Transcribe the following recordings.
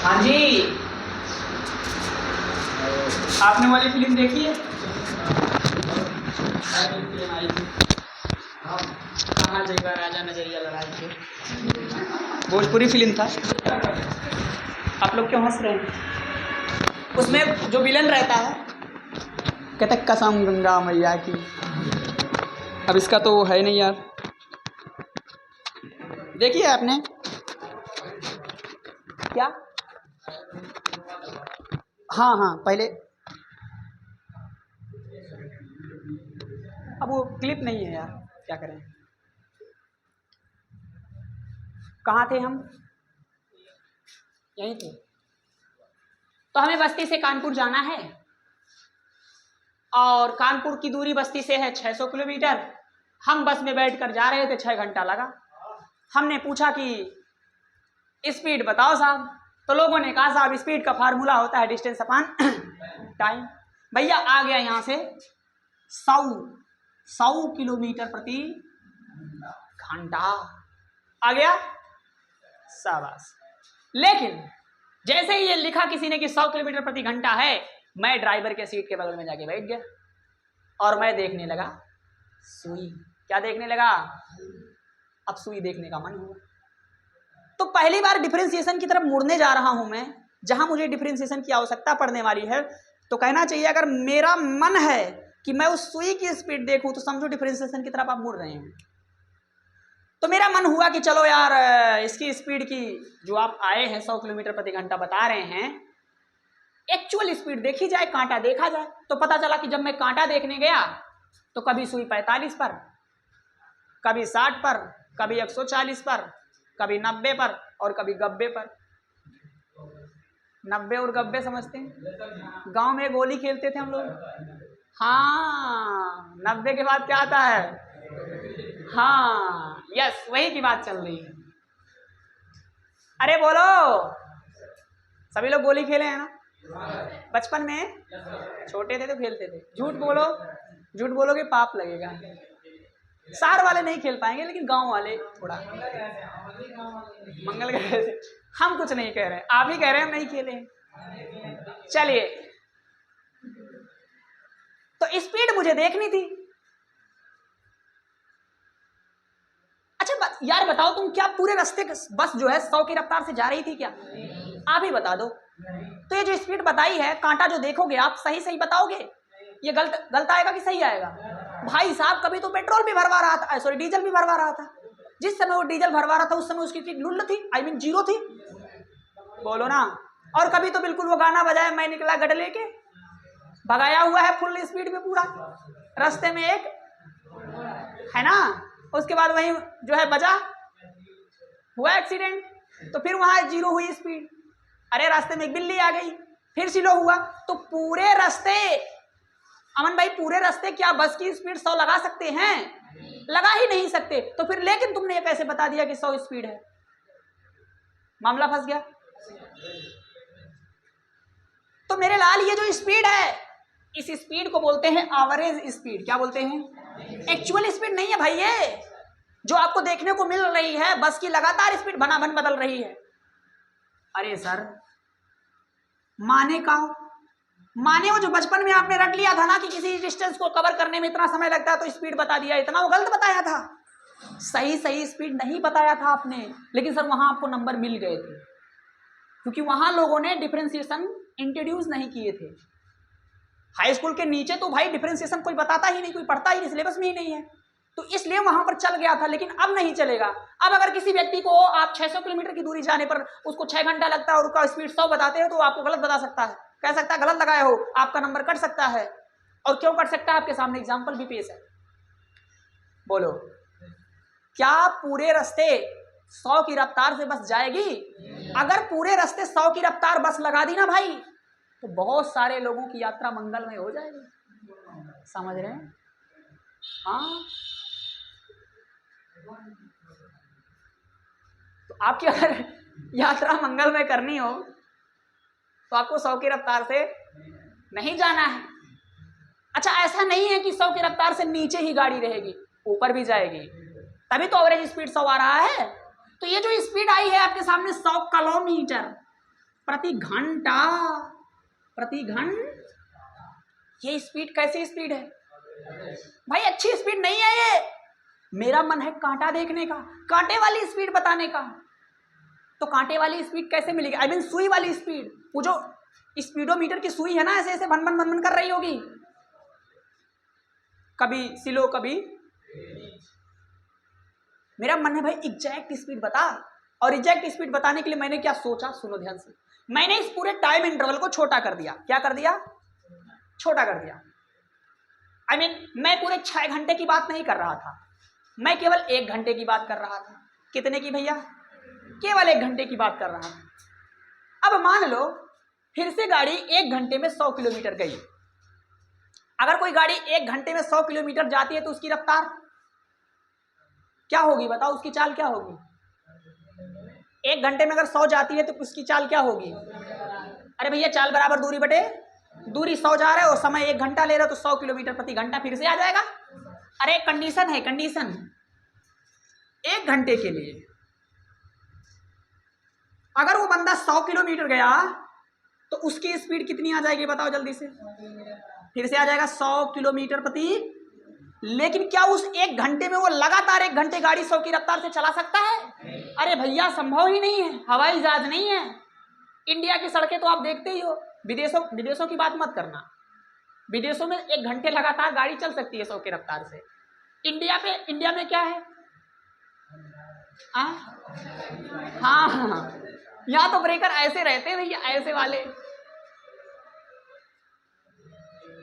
हाँ जी, आपने वाली फिल्म देखी है? कहाँ जगह राजा नजरिया लड़ाई के, भोजपुरी फिल्म था। आप लोग क्यों हंस रहे हैं? उसमें जो विलन रहता है कहता कसम गंगा मैया की। अब इसका तो है नहीं यार, देखिए आपने क्या? हाँ हाँ, पहले अब वो क्लिप नहीं है यार, क्या करें। कहाँ थे हम? यहीं थे। तो हमें बस्ती से कानपुर जाना है और कानपुर की दूरी बस्ती से है 600 किलोमीटर। हम बस में बैठकर जा रहे थे, 6 घंटा लगा। हमने पूछा कि स्पीड बताओ साहब, तो लोगों ने कहा साहब स्पीड का फार्मूला होता है डिस्टेंस अपॉन टाइम। भैया आ गया यहाँ से 100 किलोमीटर प्रति घंटा आ गया, शाबाश। लेकिन जैसे ही ये लिखा किसी ने कि 100 किलोमीटर प्रति घंटा है, मैं ड्राइवर के सीट के बगल में जाके बैठ गया और मैं देखने लगा सुई। क्या देखने लगा? अब सुई देखने का मन हुआ। तो पहली बार डिफरेंशिएशन की तरफ मुड़ने जा रहा हूं मैं, जहां मुझे डिफरेंशिएशन की आवश्यकता पड़ने वाली है। तो कहना चाहिए अगर मेरा मन है कि मैं उस सुई की स्पीड देखूं तो समझो डिफरेंशिएशन की तरफ आप मुड़ रहे हैं। तो मेरा मन हुआ कि चलो यार इसकी स्पीड की जो आप आए हैं 100 किलोमीटर प्रति घंटा बता रहे हैं, एक्चुअल स्पीड देखी जाए, कांटा देखा जाए। तो पता चला कि जब मैं कांटा देखने गया तो कभी सुई 45 पर, कभी 60 पर, कभी 140 पर, कभी 90 पर और कभी गब्बे पर। 90 और गब्बे समझते हैं? गांव में गोली खेलते थे हम लोग। हाँ, 90 के बाद क्या आता है? हाँ यस, वही की बात चल रही है। अरे बोलो, सभी लोग गोली खेले हैं ना बचपन में? छोटे थे तो खेलते थे। झूठ बोलो, झूठ बोलोगे पाप लगेगा। शहर वाले नहीं खेल पाएंगे लेकिन गांव वाले थोड़ा मंगल ग्रह से। हम कुछ नहीं कह रहे, आप ही कह रहे हैं हम नहीं खेले। चलिए, तो स्पीड मुझे देखनी थी। अच्छा यार बताओ, तुम क्या पूरे रास्ते बस जो है 100 की रफ्तार से जा रही थी क्या? आप ही बता दो। तो ये जो स्पीड बताई है, कांटा जो देखोगे आप सही सही बताओगे? ये गलत आएगा कि सही आएगा? भाई साहब कभी तो पेट्रोल भी भरवा रहा था, सॉरी डीजल भी भरवा रहा था। जिस समय वो डीजल भरवा रहा था उस समय उसकी स्पीड लुल्ल थी, आई मीन जीरो थी। बोलो ना। और कभी तो बिल्कुल वो गाना बजाया, मैं निकला गड्ढे लेके, भगाया हुआ है फुल स्पीड में पूरा। रास्ते में एक है ना, उसके बाद वहीं जो है बजा, हुआ एक्सीडेंट, तो फिर वहां जीरो हुई स्पीड। अरे रास्ते में एक बिल्ली आ गई, फिर स्लो हुआ। तो पूरे रास्ते, अमन भाई पूरे रास्ते क्या बस की स्पीड 100 लगा सकते हैं? लगा ही नहीं सकते। तो फिर लेकिन तुमने ये कैसे बता दिया कि 100 स्पीड है? मामला फंस गया। तो मेरे लाल ये जो स्पीड है, इस स्पीड को बोलते हैं एवरेज स्पीड। क्या बोलते हैं? एक्चुअल स्पीड नहीं है भाई, ये जो आपको देखने को मिल रही है बस की लगातार स्पीड भनाभन बदल रही है। अरे सर माने का, माने वो जो बचपन में आपने रट लिया था ना कि किसी डिस्टेंस को कवर करने में इतना समय लगता है तो स्पीड बता दिया, इतना वो गलत बताया था। सही सही स्पीड नहीं बताया था आपने, लेकिन सर वहां आपको नंबर मिल गए थे क्योंकि वहां लोगों ने डिफरेंशिएशन इंट्रोड्यूस नहीं किए थे। हाई स्कूल के नीचे तो भाई डिफरेंशिएशन कोई बताता ही नहीं, कोई पढ़ता ही नहीं, सिलेबस में ही नहीं है, तो इसलिए वहां पर चल गया था। लेकिन अब नहीं चलेगा। अब अगर किसी व्यक्ति को आप 600 किलोमीटर की दूरी जाने पर उसको 6 घंटा लगता है और उसका स्पीड 100 बताते हैं तो आपको गलत बता सकता है, कह सकता है गलत लगाए हो, आपका नंबर कट सकता है। और क्यों कट सकता है? आपके सामने एग्जाम्पल भी पेश है। बोलो, क्या पूरे रास्ते 100 की रफ्तार से बस जाएगी? अगर पूरे रास्ते 100 की रफ्तार बस लगा दी ना भाई, तो बहुत सारे लोगों की यात्रा मंगलमय हो जाएगी। समझ रहे हैं? हाँ, तो आपकी अगर यात्रा मंगलमय करनी हो तो आपको 100 की रफ्तार से नहीं जाना है। अच्छा ऐसा नहीं है कि 100 की रफ्तार से नीचे ही गाड़ी रहेगी, ऊपर भी जाएगी, तभी तो एवरेज स्पीड 100 आ रहा है। तो ये जो स्पीड आई है आपके सामने 100 किलोमीटर, प्रति घंटा, प्रति घंटा। ये स्पीड कैसी स्पीड है भाई? अच्छी स्पीड नहीं है ये। मेरा मन है कांटा देखने का, कांटे वाली स्पीड बताने का। तो कांटे वाली स्पीड कैसे मिलेगी? आई मीन सुई वाली स्पीड। वो जो स्पीडोमीटर की सुई है ना, ऐसे ऐसे भन भन भन भन कर रही होगी, कभी स्लो कभी। मेरा मन है भाई एग्जैक्ट स्पीड बता। और एग्जैक्ट स्पीड बताने के लिए मैंने क्या सोचा, सुनो ध्यान से। मैंने इस पूरे टाइम इंटरवल को छोटा कर दिया। क्या कर दिया? छोटा कर दिया। आई मीन मैं पूरे 6 घंटे की बात नहीं कर रहा था, मैं केवल 1 घंटे की बात कर रहा था। कितने की भैया? केवल 1 घंटे की बात कर रहा था। अब मान लो फिर से गाड़ी 1 घंटे में 100 किलोमीटर गई। अगर कोई गाड़ी 1 घंटे में 100 किलोमीटर जाती है तो उसकी रफ्तार क्या होगी? बताओ, उसकी चाल क्या होगी? 1 घंटे में अगर 100 जाती है तो उसकी चाल क्या होगी? अरे भैया, चाल बराबर दूरी बटे दूरी। 100 जा रहा है और समय 1 घंटा ले रहा है, तो 100 किलोमीटर प्रति घंटा फिर से आ जाएगा। अरे कंडीशन है, कंडीशन 1 घंटे के लिए अगर वो बंदा 100 किलोमीटर गया तो उसकी स्पीड कितनी आ जाएगी? बताओ जल्दी से। फिर से आ जाएगा 100 किलोमीटर प्रति। लेकिन क्या उस 1 घंटे में वो लगातार 1 घंटे गाड़ी 100 की रफ्तार से चला सकता है? अरे भैया, संभव ही नहीं है। हवाई जहाज नहीं है। इंडिया की सड़कें तो आप देखते ही हो। विदेशों की बात मत करना। विदेशों में 1 घंटे लगातार गाड़ी चल सकती है 100 की रफ्तार से। इंडिया में क्या है? हाँ, यहाँ तो ब्रेकर ऐसे रहते हैं भैया, ऐसे वाले।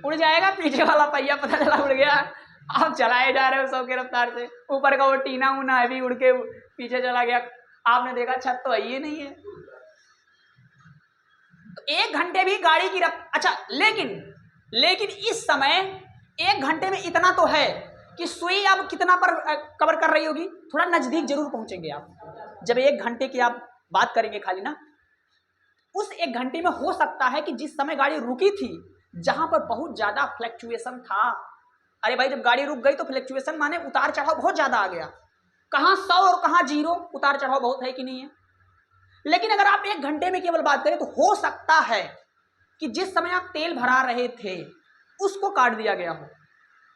उड़ जाएगा पीछे वाला पहिया, पता चला उड़ गया। आप चलाए जा रहे हो 100 की रफ्तार से, ऊपर का वो टीना उना है भी उड़ के पीछे चला गया। आपने देखा छत तो है ही नहीं है। तो 1 घंटे भी गाड़ी की अच्छा, लेकिन इस समय 1 घंटे में इतना तो है कि सुई अब कितना पर कवर कर रही होगी? थोड़ा नजदीक जरूर पहुंचेंगे आप जब 1 घंटे की आप बात करेंगे खाली ना। उस 1 घंटे में हो सकता है कि जिस समय गाड़ी रुकी थी, जहां पर बहुत ज्यादा फ्लक्चुएशन था। अरे भाई, जब गाड़ी रुक गई तो फ्लक्चुएशन माने उतार चढ़ाव बहुत ज्यादा आ गया। कहां 100 और कहां 0, उतार चढ़ाव बहुत है कि नहीं है। लेकिन अगर आप 1 घंटे में केवल बात करें तो हो सकता है कि जिस समय आप तेल भरा रहे थे उसको काट दिया गया हो,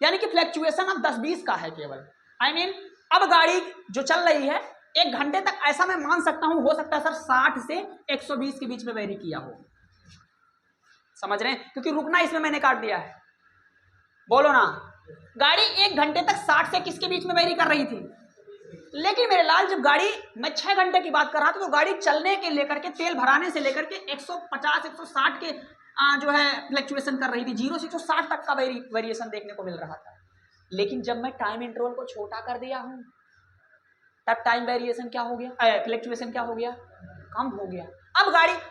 यानी कि फ्लक्चुएशन अब 10-20 का है केवल। आई मीन अब गाड़ी जो चल रही है 1 घंटे तक, ऐसा मैं मान सकता हूं, हो सकता है सर 60 से 120 के बीच में वेरी किया हो। समझ रहे हैं? क्योंकि रुकना इसमें मैंने काट दिया है। बोलो ना, गाड़ी 1 घंटे तक 60 से किसके बीच में वेरी कर रही थी? लेकिन मेरे लाल, जब गाड़ी मैं 6 घंटे की बात कर रहा था तो गाड़ी चलने के लेकर के, तेल भराने से लेकर के 150-160 के जो है फ्लक्चुएशन कर रही थी। 0 से 160 तक का वेरिएशन देखने को मिल रहा था। लेकिन जब मैं टाइम इंटरवल को छोटा कर दिया हूं तब टाइम वेरिएशन क्या हो गया? फ्लक्चुएशन क्या हो गया? कम हो गया।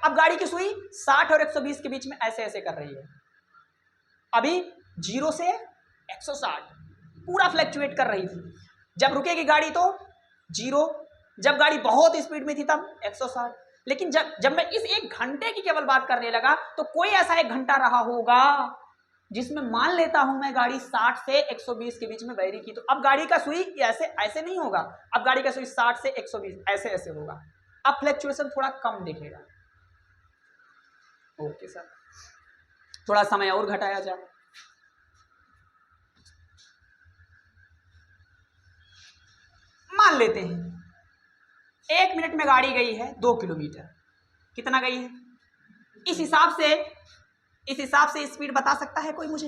अब गाड़ी की सुई 60 और 120 के बीच में ऐसे ऐसे कर रही है। अभी 0 से 160 पूरा फ्लक्चुएट कर रही थी। जब रुकेगी गाड़ी तो 0, जब गाड़ी बहुत स्पीड में थी तब 160। लेकिन जब मैं इस 1 घंटे की केवल बात करने लगा तो कोई ऐसा 1 घंटा रहा होगा जिसमें मान लेता हूं मैं गाड़ी 60 से 120 के बीच में वेरी की। तो अब गाड़ी का सुई ऐसे ऐसे नहीं होगा, अब गाड़ी का सुई 60 से 120 ऐसे ऐसे होगा। अब फ्लक्चुएशन थोड़ा कम दिखेगा। ओके सर, थोड़ा समय और घटाया जाए। मान लेते हैं 1 मिनट में गाड़ी गई है 2 किलोमीटर। कितना गई है? इस हिसाब से स्पीड बता सकता है कोई मुझे?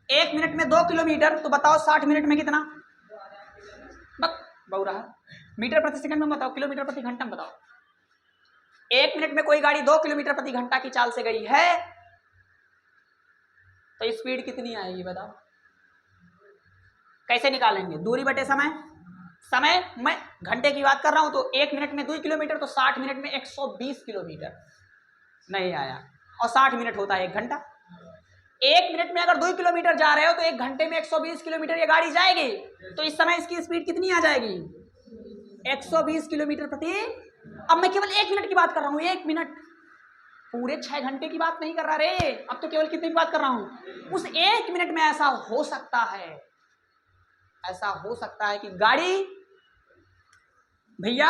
1 मिनट में 2 किलोमीटर, तो बताओ 60 मिनट में कितना? बहु रहा। मीटर प्रति सेकंड में बताओ, किलोमीटर प्रति घंटा में बताओ। 1 मिनट में कोई गाड़ी 2 किलोमीटर प्रति घंटा की चाल से गई है तो स्पीड कितनी आएगी बताओ? कैसे निकालेंगे? दूरी बटे समय मैं घंटे की बात कर रहा हूं तो 1 मिनट में 2 किलोमीटर, तो 60 मिनट में 120 किलोमीटर नहीं आया। और 60 मिनट होता है 1 घंटा। 1 मिनट में अगर 2 किलोमीटर जा रहे हो तो 1 घंटे में 120 किलोमीटर ये गाड़ी जाएगी। तो इस समय इसकी स्पीड कितनी आ जाएगी? 120 किलोमीटर प्रति। अब मैं केवल 1 मिनट की बात कर रहा हूं, 1 मिनट, पूरे 6 घंटे की बात नहीं कर रहा रे। अब तो केवल कितने की बात कर रहा हूं? उस 1 मिनट में ऐसा हो सकता है कि गाड़ी भैया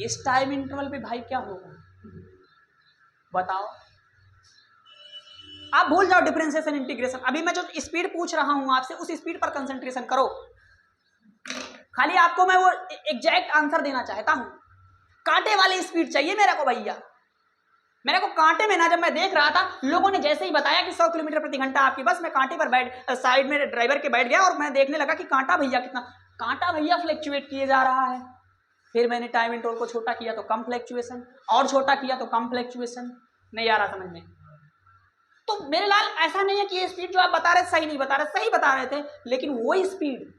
इस टाइम इंटरवल पे भाई क्या होगा बताओ। आप भूल जाओ डिफरेंशिएशन इंटीग्रेशन, अभी मैं जो स्पीड पूछ रहा हूं आपसे उस स्पीड पर कंसंट्रेशन करो। खाली आपको मैं वो एग्जैक्ट आंसर देना चाहता हूं। कांटे वाली स्पीड चाहिए मेरे को भैया। मेरे को कांटे में ना, जब मैं देख रहा था लोगों ने जैसे ही बताया कि 100 किलोमीटर प्रति घंटा आपकी बस, मैं कांटे पर बैठ साइड में ड्राइवर के बैठ गया और मैं देखने लगा कि कांटा भैया कितना, कांटा भैया फ्लैक्चुएट किए जा रहा है। फिर मैंने टाइम इंटरवल को छोटा किया तो कम फ्लैक्चुएशन, और छोटा किया तो कम फ्लैक्चुएशन। नहीं आ रहा समझ में? तो मेरे लाल ऐसा नहीं है कि ये स्पीड जो आप बता रहे सही नहीं बता रहे, सही बता रहे थे, लेकिन वो स्पीड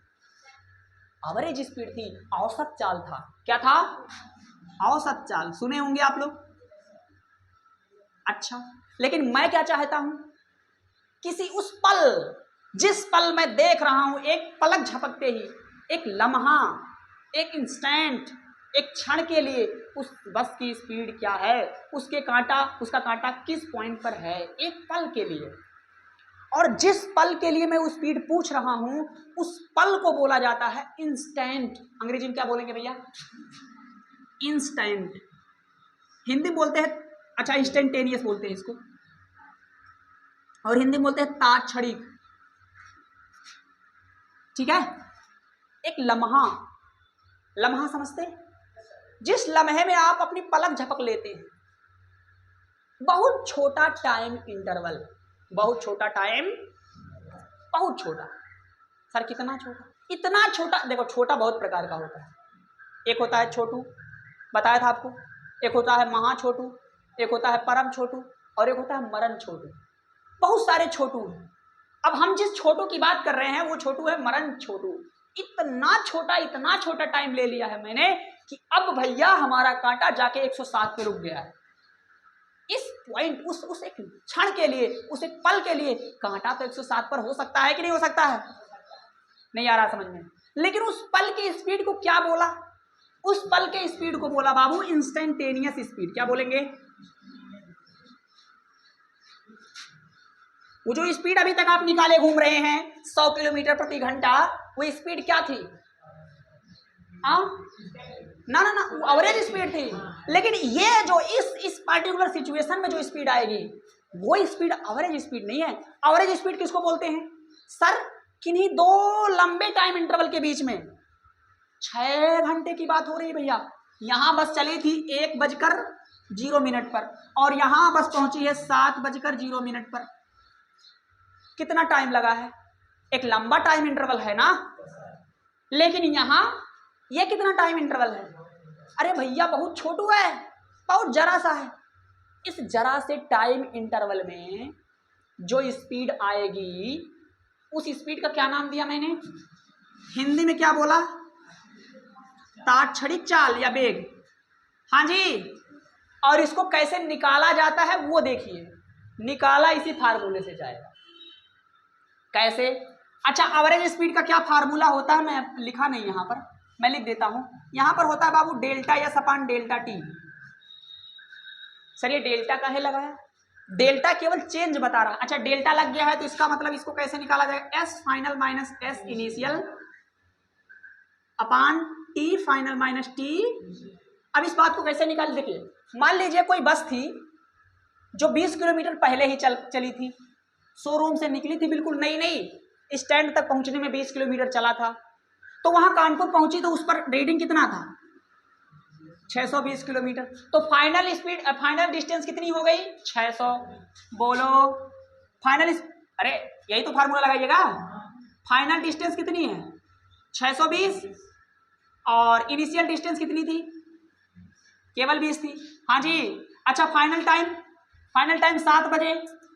एवरेज स्पीड थी, औसत चाल था। क्या था? औसत चाल। सुने होंगे आप लोग। अच्छा, लेकिन मैं क्या चाहता हूं, किसी उस पल, जिस पल मैं देख रहा हूं, एक पलक झपकते ही, एक लम्हा, एक इंस्टेंट, एक क्षण के लिए उस बस की स्पीड क्या है, उसका कांटा किस पॉइंट पर है, एक पल के लिए। और जिस पल के लिए मैं उस स्पीड पूछ रहा हूं, उस पल को बोला जाता है इंस्टेंट। अंग्रेजी में क्या बोलेंगे भैया? इंस्टेंट। हिंदी बोलते हैं, अच्छा इंस्टेंटेनियस बोलते हैं इसको, और हिंदी में बोलते हैं तात्क्षणिक। ठीक है? एक लम्हा, लम्हा समझते हैं? जिस लम्हे में आप अपनी पलक झपक लेते हैं, बहुत छोटा टाइम इंटरवल, बहुत छोटा टाइम, बहुत छोटा। सर कितना छोटा? इतना छोटा। देखो छोटा बहुत प्रकार का होता है। एक होता है छोटू, बताया था आपको, एक होता है महा छोटू, एक होता है परम छोटू, और एक होता है मरण छोटू। बहुत सारे छोटू। अब हम जिस छोटू की बात कर रहे हैं वो छोटू है मरण छोटू। इतना छोटा टाइम ले लिया है मैंने कि अब भैया हमारा कांटा जाके 107 पे रुक गया है। इस पॉइंट, उस एक क्षण के लिए, उस एक पल के लिए कांटा तो 107 पर हो सकता है कि नहीं हो सकता है? नहीं आ रहा समझ में? लेकिन उस पल की स्पीड को क्या बोला? उस पल के स्पीड को बोला बाबू इंस्टेंटेनियस स्पीड। क्या बोलेंगे? वो जो स्पीड अभी तक आप निकाले घूम रहे हैं 100 किलोमीटर प्रति घंटा, वो स्पीड क्या थी? ना ना ना, वो एवरेज स्पीड थी। लेकिन ये जो इस पार्टिकुलर सिचुएशन में जो स्पीड आएगी, वो स्पीड एवरेज स्पीड नहीं है। एवरेज स्पीड किसको बोलते हैं? सर किन्हीं दो लंबे टाइम इंटरवल के बीच में 6 घंटे की बात हो रही है भैया। यहां बस चली थी 1:0 पर, और यहां बस पहुंची है 7:0 पर। कितना टाइम लगा है? एक लंबा टाइम इंटरवल है ना। लेकिन यहां ये कितना टाइम इंटरवल है? अरे भैया बहुत छोटू है, बहुत जरा सा है। इस जरा से टाइम इंटरवल में जो स्पीड आएगी, उस स्पीड का क्या नाम दिया मैंने? हिंदी में क्या बोला? तात्क्षणिक चाल या वेग। हाँ जी। और इसको कैसे निकाला जाता है वो देखिए। निकाला इसी फार्मूले से जाएगा। कैसे? अच्छा, एवरेज स्पीड का क्या फार्मूला होता है? मैं लिखा नहीं यहां पर, मैं लिख देता हूं। यहां पर होता है बाबू delta S upon delta T. Sir ये डेल्टा काहे लगाया? डेल्टा केवल चेंज बता रहा। अच्छा डेल्टा लग गया है तो इसका मतलब इसको कैसे निकाला जाएगा? S final minus S initial upon T final minus T. अब इस बात को कैसे निकाल? देखिए, मान लीजिए कोई बस थी जो 20 किलोमीटर पहले ही चली थी, शोरूम से निकली थी बिल्कुल नई नई, स्टैंड तक पहुंचने में 20 किलोमीटर चला था। तो वहां कानपुर पहुंची तो उस पर रीडिंग कितना था? 620 किलोमीटर। तो फाइनल स्पीड, फाइनल डिस्टेंस कितनी हो गई? 600। बोलो फाइनल, अरे यही तो फार्मूला लगाइएगा। फाइनल डिस्टेंस कितनी है? 620। और इनिशियल डिस्टेंस कितनी थी? केवल 20 थी। हाँ जी। अच्छा फाइनल टाइम 7 बजे,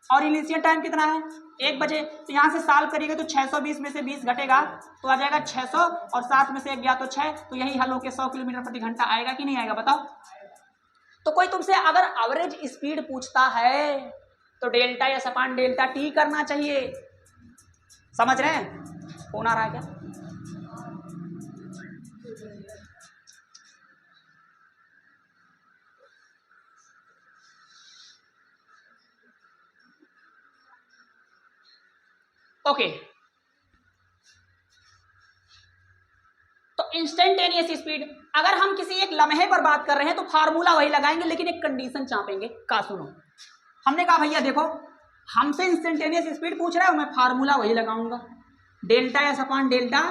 और इनिशियल टाइम कितना है? 1 बजे। तो यहाँ से सॉल्व करिएगा तो 620 में से 20 घटेगा तो आ जाएगा 600, और 7 में से 1 गया तो 6। तो यही हल होकर 100 किलोमीटर प्रति घंटा आएगा कि नहीं आएगा? बताओ। तो कोई तुमसे अगर एवरेज स्पीड पूछता है तो delta S upon delta T करना चाहिए। समझ रहे हैं? फोन आ रहा है क्या? ओके। तो इंस्टेंटेनियस स्पीड, अगर हम किसी एक लम्हे पर बात कर रहे हैं तो फार्मूला वही लगाएंगे, लेकिन एक कंडीशन चापेंगे। का सुनो, हमने कहा भैया देखो हमसे इंस्टेंटेनियस स्पीड पूछ रहा है, मैं फार्मूला वही लगाऊंगा, डेल्टा एस अपॉन डेल्टा।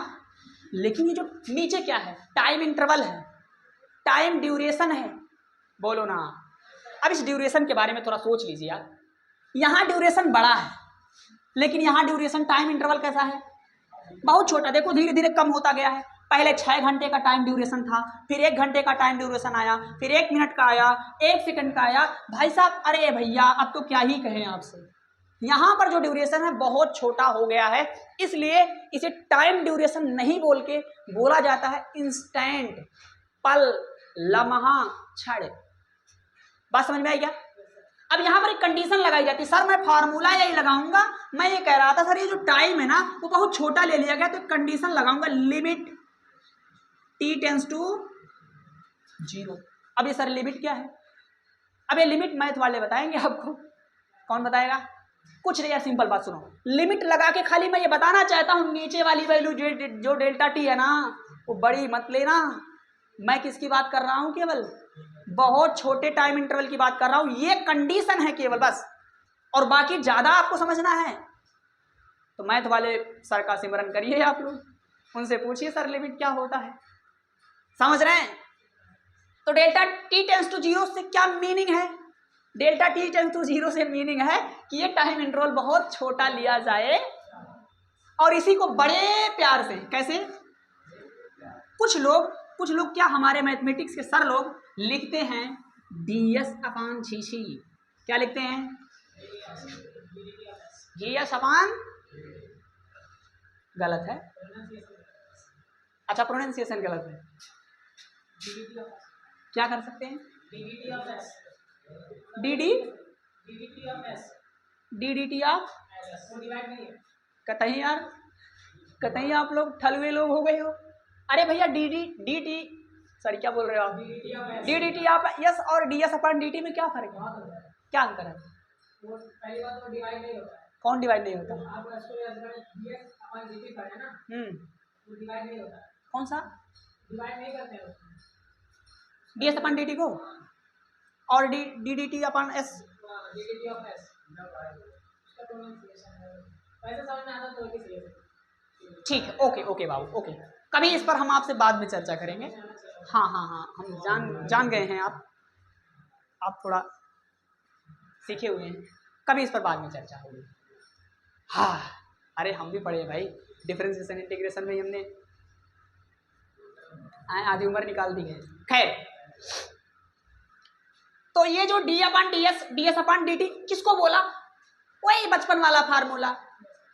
लेकिन ये जो नीचे क्या है? टाइम इंटरवल है, टाइम ड्यूरेशन है। बोलो ना। अब इस ड्यूरेशन के बारे में थोड़ा सोच लीजिए यार। यहाँ ड्यूरेशन बड़ा है, लेकिन यहाँ ड्यूरेशन टाइम इंटरवल कैसा है? बहुत छोटा। देखो धीरे धीरे कम होता गया है। पहले 6 घंटे का टाइम ड्यूरेशन था, फिर 1 घंटे का टाइम ड्यूरेशन आया, फिर 1 मिनट का आया, 1 सेकंड का आया। भाई साहब, अरे भैया अब तो क्या ही कहें आपसे। यहां पर जो ड्यूरेशन है बहुत छोटा हो गया है, इसलिए इसे टाइम ड्यूरेशन नहीं बोल के बोला जाता है इंस्टेंट, पल, लम्हा, क्षण। बात समझ में आई क्या? अब यहां पर एक कंडीशन लगाई जाती है, सर मैं फार्मूला यही लगाऊंगा, मैं ये कह रहा था सर ये जो टाइम है ना वो बहुत छोटा ले लिया गया, तो कंडीशन लगाऊंगा लिमिट t टेंस टू 0। अब ये सर लिमिट क्या है? अब ये लिमिट मैथ वाले बताएंगे आपको। कौन बताएगा? कुछ नहीं यार, सिंपल बात सुनो, लिमिट लगा के खाली मैं ये बताना चाहता हूं नीचे वाली वैल्यू जो डेल्टा टी है ना वो बड़ी मत लेना। मैं किसकी बात कर रहा हूं? केवल बहुत छोटे टाइम इंटरवल की बात कर रहा हूं, ये कंडीशन है केवल बस, और बाकी ज्यादा आपको समझना है तो मैथ वाले सर का सिमरन करिए आप लोग, उनसे पूछिए सर लिमिट क्या होता है। समझ रहे हैं? तो डेल्टा टी टेंस टू 0 से क्या मीनिंग है? डेल्टा टी टेंस टू 0 से मीनिंग है कि ये टाइम इंटरवल बहुत छोटा लिया जाए, और इसी को बड़े प्यार से कैसे कुछ लोग क्या हमारे मैथमेटिक्स के सर लोग लिखते हैं ds अपान जी। क्या लिखते हैं? ds अपान, गलत है। अच्छा प्रोनाउंसिएशन गलत है, क्या कर सकते हैं? डी ऑफ कतई यार, कतई आप लोग ठलवे लोग हो गए हो। अरे भैया डी टी सॉरी क्या बोल रहे हो आप? डी टी आप यस और D S upon D T में क्या फर्क है? क्या अंतर है? पहली बात तो डिवाइड नहीं होता है। कौन डिवाइड नहीं होता? डिवाइड नहीं होता। कौन सा डिवाइड नहीं करते हैं? D S upon D T को और डी टी अपॉन एस, ठीक है। ओके बाबू, ओके, कभी इस पर हम आपसे बाद में चर्चा करेंगे। हाँ हम जान गए हैं, आप थोड़ा सीखे हुए हैं, कभी इस पर बाद में चर्चा होगी। हाँ अरे हम भी पढ़े भाई, डिफरेंशिएशन इंटीग्रेशन में हमने आधी उम्र निकाल दी है। खैर, तो ये जो D S upon D T किसको बोला? वही बचपन वाला फार्मूला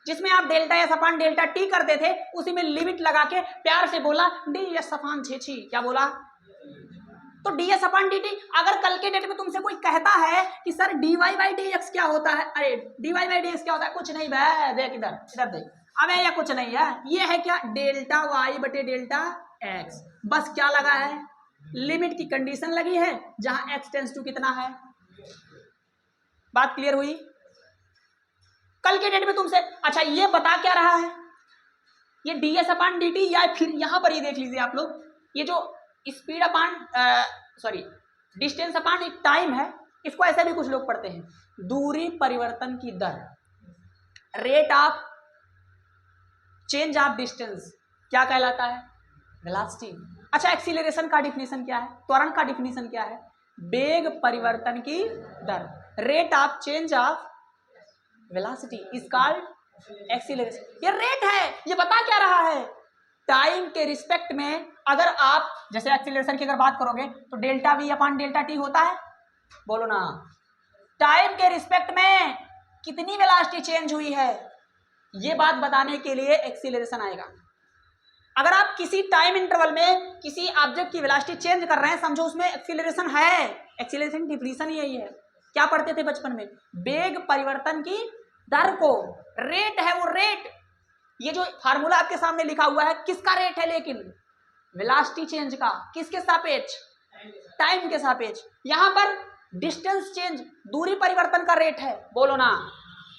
जिसमें आप delta S upon delta T करते थे, उसी में लिमिट लगा के प्यार से बोला डी एस अपॉन छी। क्या बोला? तो D S upon D T. अगर कल के डेट में तुमसे कोई कहता है कि sir D Y by D X क्या होता है, अरे D Y by D X क्या होता है? कुछ नहीं भाई, देख इधर देख, अबे ये कुछ नहीं है, ये है क्या? डेल्टा वाई बटे डेल्टा एक्स। बस क्या लगा है? लिमिट की कंडीशन लगी है जहां एक्स टेंस टू कितना है। बात क्लियर हुई? कल के डेट में तुमसे अच्छा ये बता क्या रहा है? ये D S upon D T, या फिर यहां पर ये देख लीजिए आप लोग, ये जो speed upon distance upon time है, इसको ऐसे भी कुछ लोग पढ़ते हैं, दूरी परिवर्तन की दर, rate of change of distance क्या कहलाता है? वेलोसिटी। अच्छा एक्सीलरेशन का डिफिनीशन क्या है? त्वरण का डिफिनीशन क्या है? वेग परिवर्तन की दर, rate of change of velocity is called acceleration. ये रेट है, ये बता क्या रहा है? टाइम के रिस्पेक्ट में अगर आप जैसे एक्सीलरेशन की अगर बात करोगे तो delta we upon delta T होता है, बोलो ना। टाइम के रिस्पेक्ट में कितनी वेलोसिटी चेंज हुई है, ये बात बताने के लिए एक्सीलरेशन आएगा। अगर आप किसी टाइम इंटरवल में किसी ऑब्जेक्ट की वेलोसिटी चेंज कर रहे हैं, समझो उसमें एक्सीलरेशन है। एक्सीलरेशन डिफिनीशन यही है, क्या पढ़ते थे बचपन में? वेग परिवर्तन की दर को रेट है, वो रेट, ये जो फार्मूला आपके सामने लिखा हुआ है किसका रेट है? लेकिन वेलोसिटी चेंज का, किसके सापेक्ष? टाइम के सापेक्ष। यहां पर डिस्टेंस चेंज, दूरी परिवर्तन का रेट है, बोलो ना।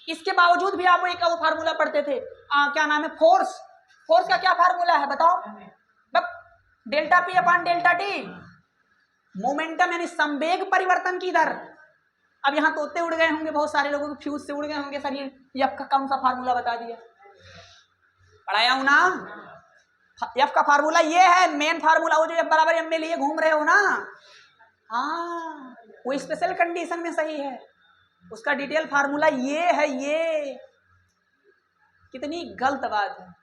इसके बावजूद भी आप एक फार्मूला पढ़ते थे, क्या नाम है? फोर्स। फोर्स का क्या फार्मूला है बताओ? Delta P upon delta T, momentum यानी संवेग परिवर्तन की दर। अब यहाँ तोते उड़ गए होंगे, बहुत सारे लोगों के फ्यूज से उड़ गए होंगे, सर ये एफ का कौन सा फार्मूला बता दिया? पढ़ाया हूं ना, एफ का फार्मूला ये है, मेन फार्मूला, वो जो एफ बराबर एम में लिए घूम रहे हो ना, हाँ वो स्पेशल कंडीशन में सही है, उसका डिटेल फार्मूला ये है। ये कितनी गलत बात है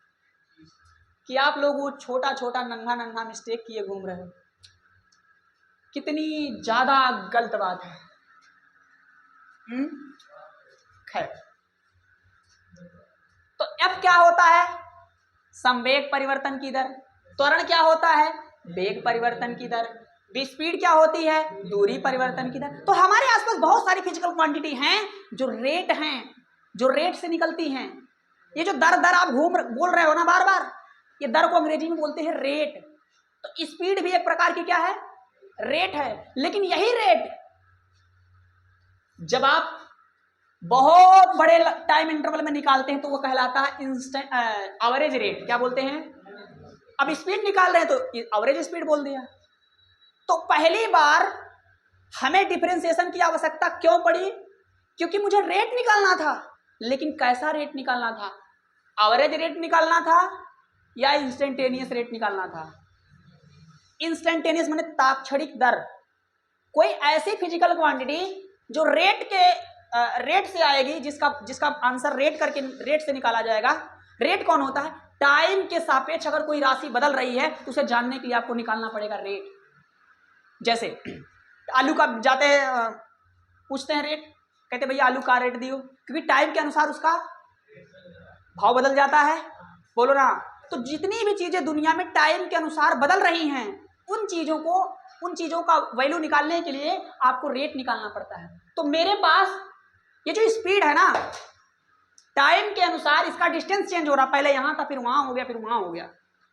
कि आप लोग वो छोटा छोटा नन्हा नन्हा मिस्टेक किए घूम रहे हो, कितनी ज्यादा गलत बात है। खैर एफ क्या होता है? संवेग परिवर्तन की दर। त्वरण क्या होता है? वेग परिवर्तन की दर। स्पीड क्या होती है? दूरी परिवर्तन की दर। तो हमारे आसपास बहुत सारी फिजिकल क्वांटिटी हैं जो रेट हैं, जो रेट से निकलती हैं। ये जो दर दर आप बोल रहे हो ना बार बार, ये दर को अंग्रेजी में बोलते हैं रेट। तो स्पीड भी एक प्रकार की क्या है? रेट है। लेकिन यही रेट जब आप बहुत बड़े टाइम इंटरवल में निकालते हैं तो वो कहलाता है इंस्टेंट एवरेज रेट। क्या बोलते हैं? अब स्पीड निकाल रहे हैं तो एवरेज स्पीड बोल दिया। तो पहली बार हमें डिफरेंशिएशन की आवश्यकता क्यों पड़ी? क्योंकि मुझे रेट निकालना था। लेकिन कैसा रेट निकालना था? एवरेज रेट निकालना था या इंस्टेंटेनियस रेट निकालना था? इंस्टेंटेनियस माने तात्क्षणिक दर। कोई ऐसी फिजिकल क्वांटिटी जो रेट से आएगी, जिसका आंसर रेट से निकाला जाएगा। रेट कौन होता है? टाइम के सापेक्ष अगर कोई राशि बदल रही है तो उसे जानने के लिए आपको निकालना पड़ेगा रेट। जैसे आलू का जाते हैं पूछते हैं रेट, कहते भैया आलू का रेट दियो, क्योंकि टाइम के अनुसार उसका भाव बदल जाता है। बोलो ना। तो जितनी भी चीजें दुनिया में टाइम के अनुसार बदल रही हैं, उन चीजों का वैल्यू निकालने के लिए आपको रेट निकालना पड़ता है। तो मेरे पास ये जो स्पीड है ना, टाइम के अनुसार इसका डिस्टेंस चेंज हो रहा, पहले यहां था फिर वहां हो गया फिर वहां हो गया,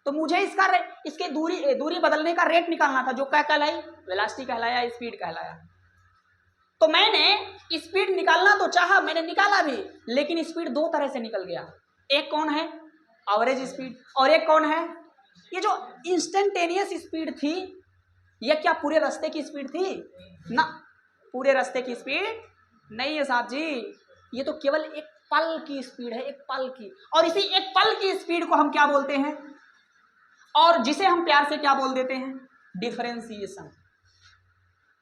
तो मुझे इसके दूरी बदलने का रेट निकालना था, जो क्या कहलाई? वेलोसिटी कहलाया, स्पीड कहलाया। तो मैंने स्पीड निकालना तो चाहा, मैंने निकाला भी, लेकिन स्पीड दो तरह से निकल गया। एक कौन है? Average speed. और एक कौन है? ये जो इंस्टेंटेनियस स्पीड थी, यह क्या पूरे रास्ते की स्पीड थी? ना, पूरे रास्ते की स्पीड नहीं है साहब जी। ये तो केवल एक पल की स्पीड है, एक पल की। और इसी एक पल की स्पीड को हम क्या बोलते हैं? और जिसे हम प्यार से क्या बोल देते हैं? डिफरेंशिएशन।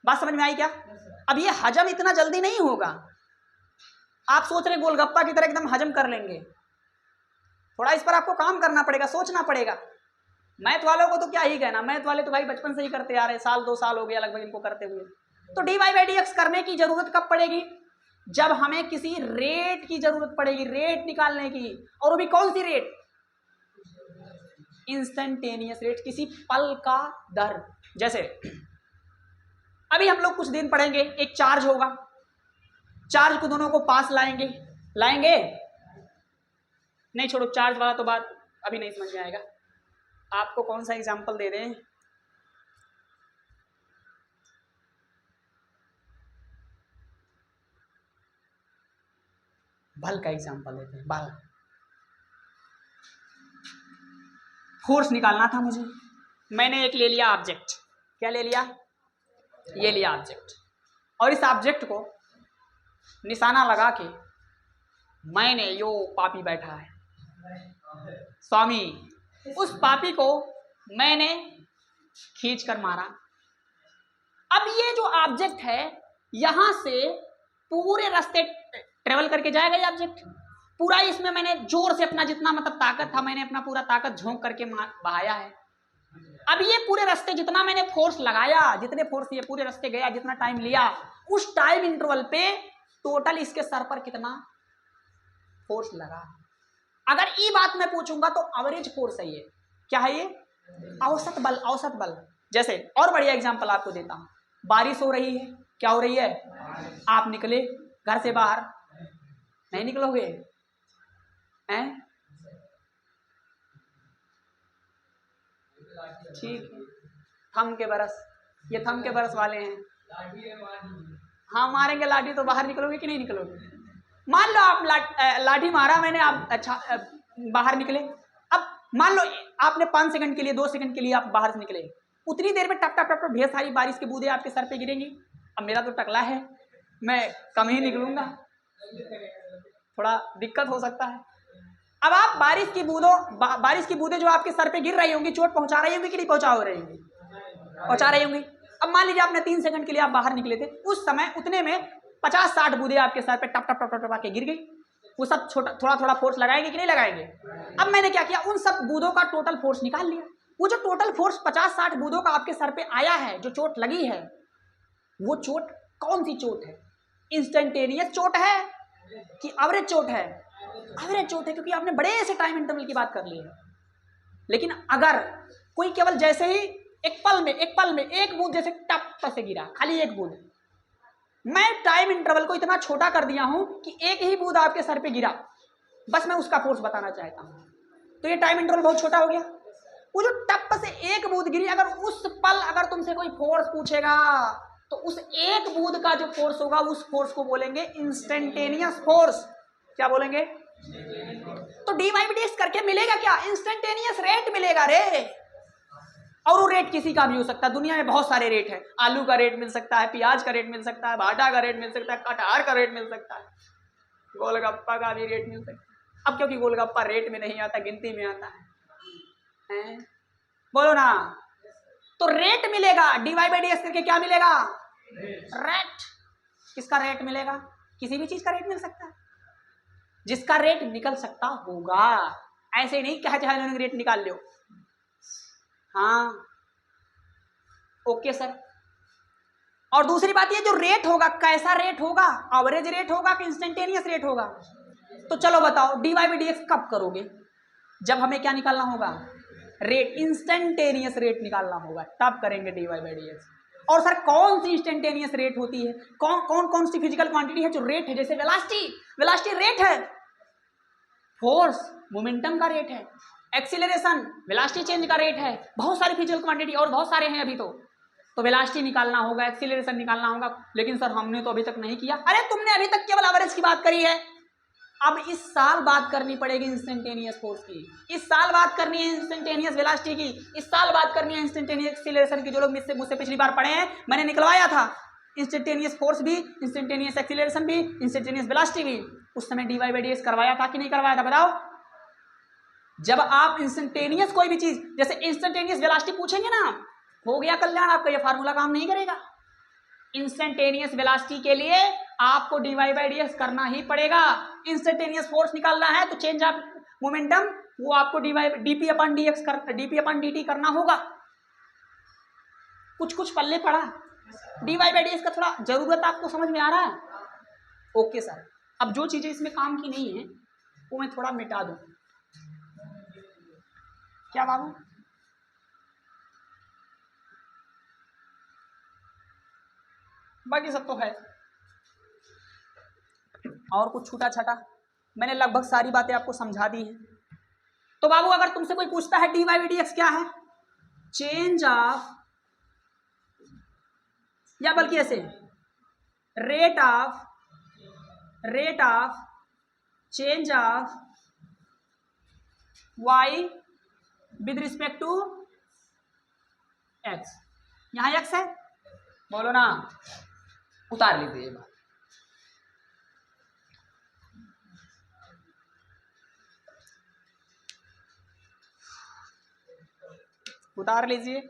बात समझ में आई क्या? अब ये हजम इतना जल्दी नहीं होगा। आप सोच रहे गोलगप्पा की तरह एकदम हजम कर लेंगे, थोड़ा इस पर आपको काम करना पड़ेगा, सोचना पड़ेगा। मैथ वालों को तो क्या ही कहना, मैथ वाले तो भाई बचपन से ही करते आ रहे, साल 2 साल हो गया लगभग इनको करते हुए। तो dy/dx करने की जरूरत कब पड़ेगी? जब हमें किसी रेट की जरूरत पड़ेगी, रेट निकालने की। और वो भी कौन सी रेट? इंस्टेंटेनियस रेट, किसी पल का दर। जैसे अभी हम लोग कुछ दिन पढ़ेंगे, एक चार्ज होगा, चार्ज को दोनों को पास लाएंगे नहीं, छोड़ो चार्ज वाला तो बात अभी नहीं समझ में आएगा। आपको कौन सा एग्जांपल दे दें? बल का एग्जांपल देते हैं। बल, फोर्स निकालना था मुझे, मैंने एक ले लिया ऑब्जेक्ट। क्या ले लिया? ये लिया ऑब्जेक्ट, और इस ऑब्जेक्ट को निशाना लगा के मैंने, यो पापी बैठा है स्वामी, उस पापी को मैंने खींच कर मारा। अब ये जो ऑब्जेक्ट है यहां से पूरे रास्ते ट्रेवल करके जाएगा ये ऑब्जेक्ट पूरा। इसमें मैंने जोर से अपना जितना मतलब ताकत था, मैंने अपना पूरा ताकत झोंक करके बहाया है। अब ये पूरे रास्ते जितना मैंने फोर्स लगाया, जितने फोर्स ये पूरे रास्ते गया, जितना टाइम लिया, उस टाइम इंटरवल पे टोटल इसके सर पर कितना फोर्स लगा। अगर ये बात मैं पूछूंगा तो एवरेज फोर्स है ये। क्या है ये? औसत बल, औसत बल। जैसे और बढ़िया एग्जांपल आपको देता हूं, बारिश हो रही है। क्या हो रही है? आप निकले घर से बाहर, नहीं निकलोगे हैं? ठीक है, थम के बरस, ये थम के बरस वाले हैं। हाँ मारेंगे लाठी, तो बाहर निकलोगे कि नहीं निकलोगे? मान लो आप लाठी मारा मैंने, आप अच्छा बाहर निकले। अब मान लो आपने 5 सेकंड के लिए, 2 सेकंड के लिए आप बाहर से निकले, उतनी देर में टप टप टप ढेर सारी बारिश की बूंदें आपके सर पे गिरेंगी। अब मेरा तो टकला है, मैं कम ही निकलूंगा, थोड़ा दिक्कत हो सकता है। अब आप बारिश की बूंदें जो आपके सर पे गिर रही होंगी, चोट पहुंचा रही होंगी कि नहीं पहुंचा रही होंगी? पहुंचा रही होंगी। अब मान लीजिए आपने 3 सेकंड के लिए आप बाहर निकले थे, उस समय उतने में 50-60 बूंदें आपके सर पे टप टप टप टप आके गिर गई। वो सब थोड़ा थोड़ा फोर्स लगाएंगे कि नहीं लगाएंगे? अब मैंने क्या किया, उन सब बूंदों का टोटल फोर्स निकाल लिया। वो जो टोटल फोर्स 50-60 बूंदों का आपके सर पे आया है, जो चोट लगी है, वो चोट कौन सी चोट है? इंस्टेंटेनियस चोट है कि एवरेज चोट है? एवरेज चोट है, क्योंकि आपने बड़े से टाइम इंटरवल की बात कर ली है। लेकिन अगर कोई केवल जैसे ही एक पल में एक बूंद जैसे टप से गिरा, खाली एक बूंद, मैं टाइम इंटरवल को इतना छोटा कर दिया हूं कि एक ही बूंद आपके सर पे गिरा, बस मैं उसका फोर्स बताना चाहता हूं, तो ये टाइम इंटरवल बहुत छोटा हो गया। वो जो टप से एक बूंद गिरी, अगर उस पल अगर तुमसे कोई फोर्स पूछेगा तो उस एक बूंद का जो फोर्स होगा उस फोर्स को बोलेंगे इंस्टेंटेनियस फोर्स। क्या बोलेंगे? तो dy by dx करके मिलेगा क्या? इंस्टेंटेनियस रेट मिलेगा रे। और वो रेट किसी का भी हो सकता है, दुनिया में बहुत सारे रेट है। आलू का रेट मिल सकता है, प्याज का रेट मिल सकता है, भाटा का रेट मिल सकता है, कटहर का रेट मिल सकता है, गोलगप्पा का भी रेट मिल सकता है। अब क्योंकि गोलगप्पा रेट में नहीं आता, गिनती में आता है, बोलो ना। तो रेट मिलेगा, dy by dx करके क्या मिलेगा? रेट। किसका रेट मिलेगा? किसी भी चीज का रेट मिल सकता है, जिसका रेट निकल सकता होगा। ऐसे नहीं कहा चाहे रेट निकाल लो। हाँ ओके सर। और दूसरी बात ये, जो रेट होगा कैसा रेट होगा? एवरेज रेट होगा कि इंस्टेंटेनियस रेट होगा? तो चलो बताओ, dy by dx कब करोगे? जब हमें क्या निकालना होगा? रेट, इंस्टेंटेनियस रेट निकालना होगा, तब करेंगे dy by dx। और सर कौन सी इंस्टेंटेनियस रेट होती है? कौन सी फिजिकल क्वांटिटी है जो रेट है? जैसे वेलोसिटी रेट है, फोर्स मोमेंटम का रेट है, एक्सीलरेशन वेलोसिटी चेंज का रेट है, बहुत सारी फिजिकल क्वांटिटी और बहुत सारे हैं अभी तो वेलोसिटी निकालना होगा, एक्सीलरेशन निकालना होगा। लेकिन सर हमने तो अभी तक नहीं किया। अरे तुमने अभी तक केवल एवरेज की बात करी है, अब इस साल बात करनी पड़ेगी इंस्टेंटेनियस फोर्स की, इस साल बात करनी है इंस्टेंटेनियस वेलोसिटी की, इस साल बात करनी है इंस्टेंटेनियस एक्सीलरेशन की। जो लोग मुझसे पिछली बार पढ़े हैं, मैंने निकलवाया था इंस्टेंटेनियस फोर्स भी, इंस्टेंटेनियस एक्सीलरेशन भी, इंस्टेंटेनियस वेलोसिटी भी। उस समय dy by dx करवाया था कि नहीं करवाया था? बताओ। जब आप इंस्टेंटेनियस कोई भी चीज, जैसे इंस्टेंटेनियस वेलोसिटी पूछेंगे ना, हो गया कल्याण, आपका ये फार्मूला काम नहीं करेगा। इंस्टेंटेनियस वेलोसिटी के लिए आपको dy by dx करना ही पड़ेगा। इंस्टेंटेनियस फोर्स निकालना है तो चेंज ऑफ मोमेंटम, वो आपको dp अपन dt करना होगा। कुछ पल्ले पड़ा, dy by dx का थोड़ा जरूरत आपको समझ में आ रहा है? Okay sir. अब जो चीजें इसमें काम की नहीं है वो मैं थोड़ा मिटा दूं। क्या बाबू? बाकी सब तो है, और कुछ छूटा छाटा मैंने लगभग सारी बातें आपको समझा दी हैं। तो बाबू अगर तुमसे कोई पूछता है dy by dx क्या है, चेंज ऑफ, या बल्कि ऐसे, rate of change of y with respect to x, यहां x है, बोलो ना, उतार लीजिए ये बात। उतार लीजिए।